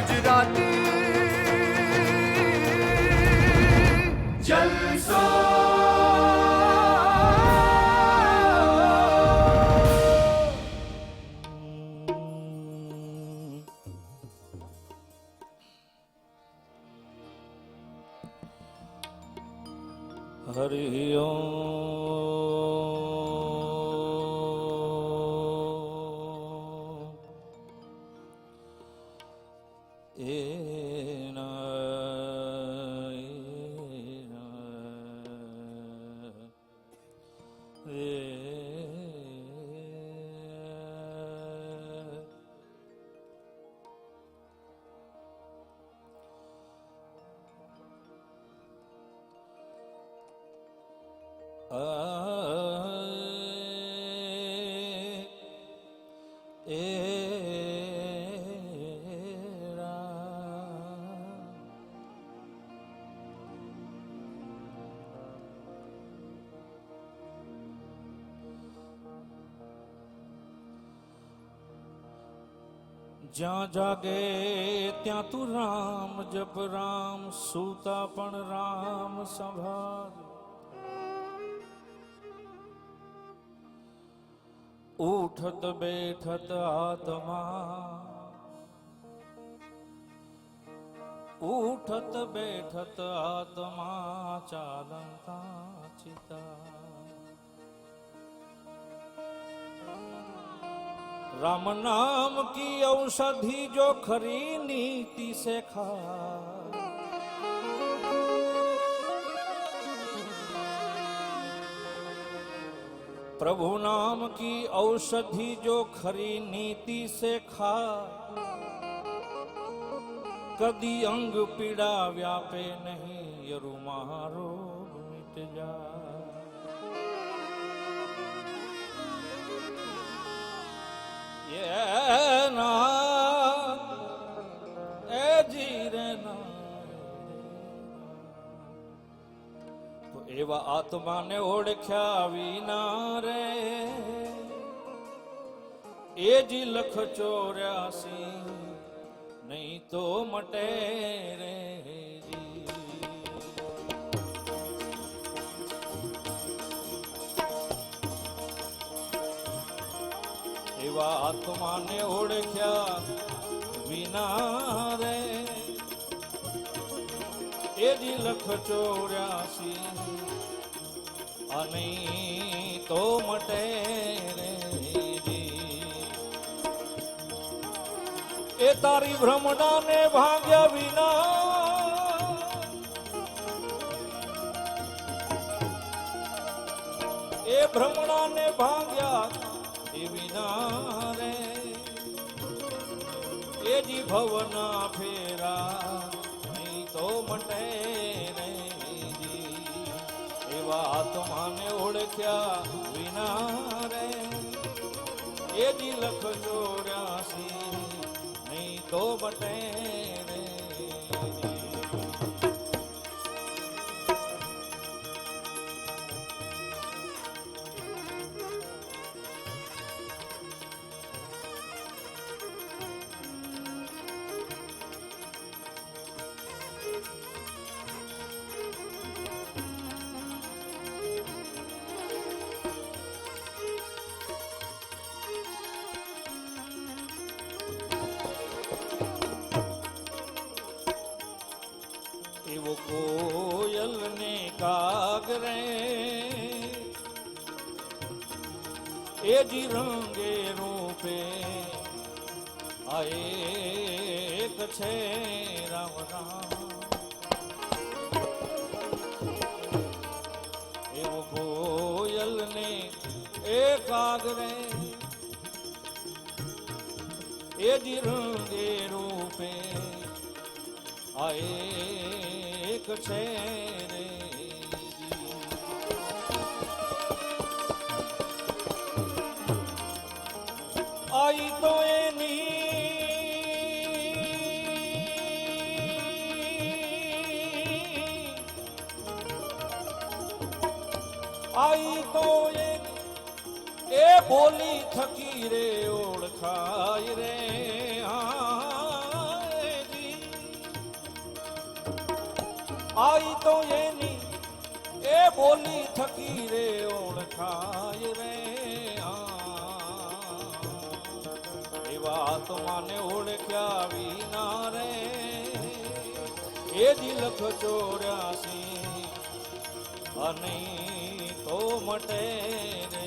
ગુજરાતી જલસો હરિ ઓમ જ્યાં જાગે ત્યાં તું રામ જપ રામ સૂતા પણ રામ સંભાળ ઉઠત બેઠત આત્મા ઉઠત બેઠત આત્મા ચાલતા ચિતા राम नाम की औषधि जो खरी नीति से खा प्रभु नाम की औषधि जो खरी नीति से खा कदी अंग पीड़ा व्यापे नहीं यरु मारो मिट जा તો એવા આત્માને ઓળખ્યા વિના રે એ જી લખ 84 નહીં તો મટે રે એવા આત્માને ઓળખ્યા વિના રે એ જી લખ 84 અને તો મટે રે એ તારી ભ્રમણાને ભાગ્યા વિના એ ભ્રમણાને ભાગ્યા વિના રે એ જી ભવના ફેરા નહીં તો મટે રે એવા આત્માને ઓળખ્યા વિના રે એ જી લખ 84 નહીં તો મટે રે એવો કોયલ ને કાગરે એ જી રંગે રૂપે આ એક છે રામ રામ એવો કોયલ ને એ કાગરે એ જી રંગે રૂપે આ એક છે રે આઈ તો આઈ તો એ બોલી થકી રે ઓળખાય રે આઈ તો એની એ બોલી થકી રે ઓળખાય રે એવા આત્માને ઓળખ્યા વિના રે એ દિલખ 84 અને તો મટે રે.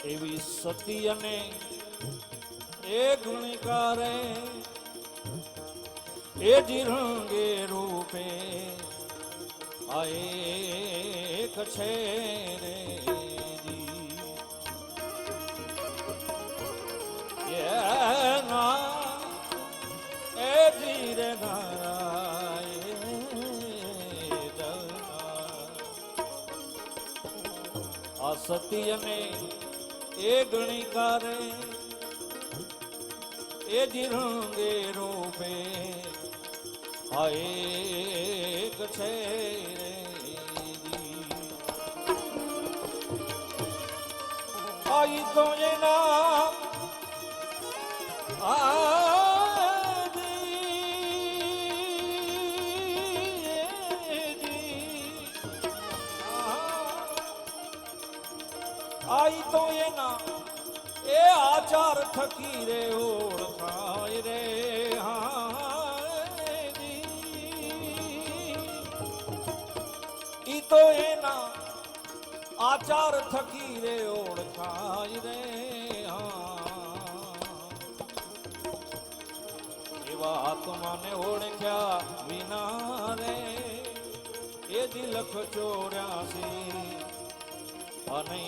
એવી સતી અને એ ગુણકારે એ જીરંગે રૂપે આ એક છે રે ના એ ધીરે આ સતી અને એ ગણિકારે એ જીરંગે રૂપે આ એક છે રે આઈ તો એના આઈ તો એના એ આચાર થકી રે ઓળખાય રે ઈ તો એના આચાર થકી રે ઓળખાય રે એવા આત્માને ઓળખ્યા વિના રે એ દિલખ 84 અને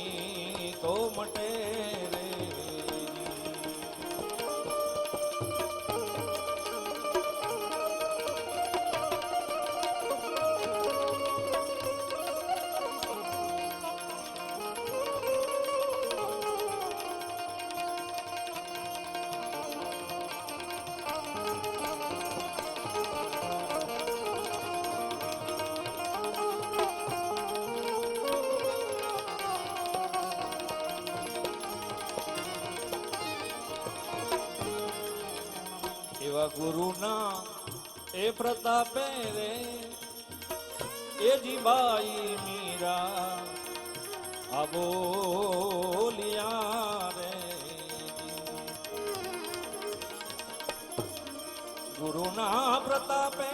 તો મટે રે. એવા ગુરુના એ પ્રતાપે રે એ જીબાઈ મીરા આ બોલિયા રે ગુરુના પ્રતાપે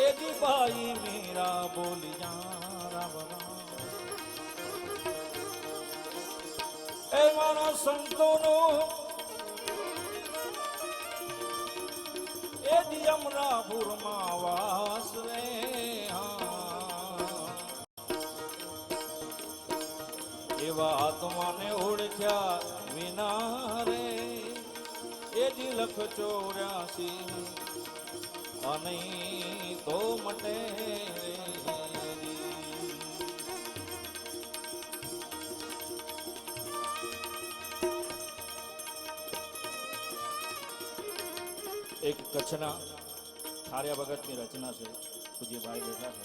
એ જીબાઈ મીરા બોલિયા રામ રામ. એ મારા સંતોનો એ યમરાપુરમાં વાસ રે એવા આત્માને ઓળખ્યા વિના રે એ દિલખ 84 અને તો મટે રે. એક કચ્છના ખાર્યા ભગતની રચના છે, પૂજ્ય ભાઈ બેઠા છે.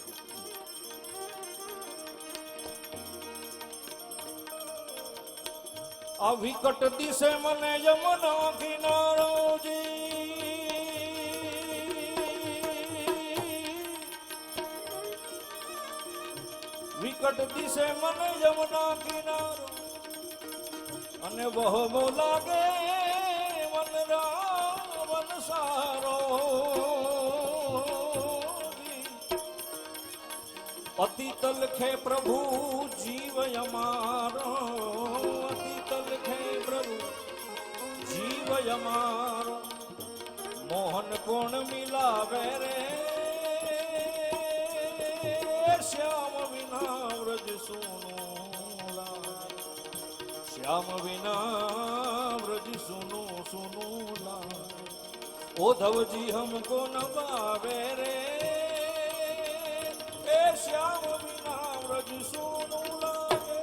આ વિકટ દિશે મને યમુના કિનારો વિકટ દિશે મને યમુના કિનારો અને બહુ લાગે વન સારો અતિ તલખે પ્રભુ જીવ અમારો અતિ તલખે પ્રભુ જીવ અમારો મોહન કોણ મિલાવે રે શ્યામ વિના વ્રજ સુનું લાગે શ્યામ વિના વ્રજ સુનું સુનું લાગે ઓધવજી હમકો ન પાવે રે એ શ્યામ વિના વ્રજ સુનું લાગે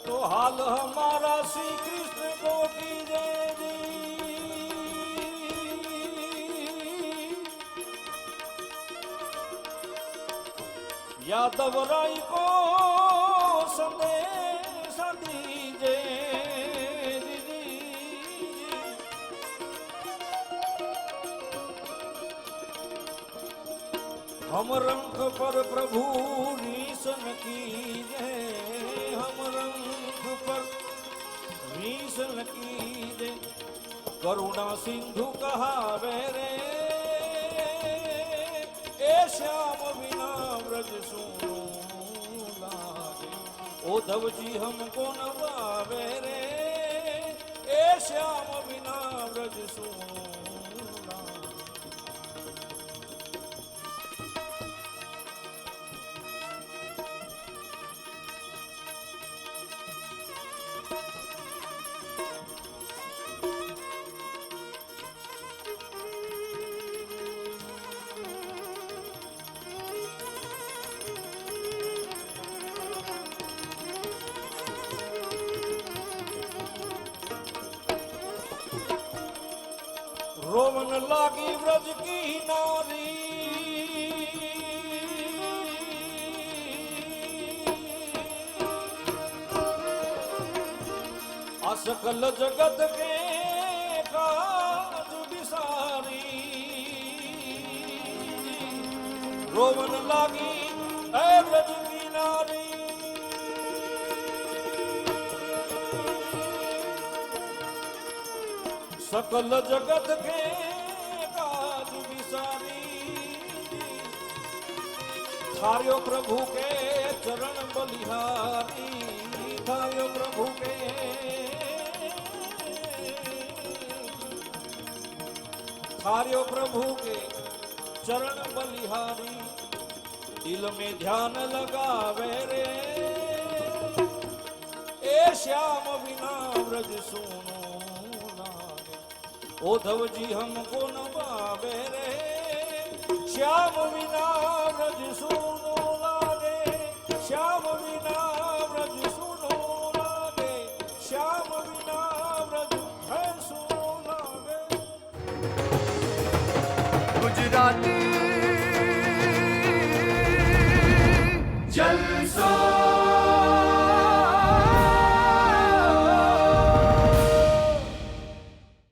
तो हाल हमारा श्री कृष्ण को कीजिए यादव राय को संदेश दीजे हम रंग पर प्रभु रीसन कीजे हम रंग पर रीसन कीजे करुणा सिंधु कहावे रे ए श्याम विना व्रज सुनो लागे ओधव जी हमको न पावे रे ए श्याम विना व्रज सुनो रोवन लागी व्रज की नारी असकल जगत के काज बिसारी रोवन लागी है व्रज की नारी सकल जगत के काज बिसारी थार्यो प्रभु के चरण बलिहारी थार्यो प्रभु के थार्यो प्रभु के चरण बलिहारी दिल में ध्यान लगावे रे ए श्याम बिना व्रज सुनो ओधव जी हमको न पावे रे श्याम विना व्रज सुनो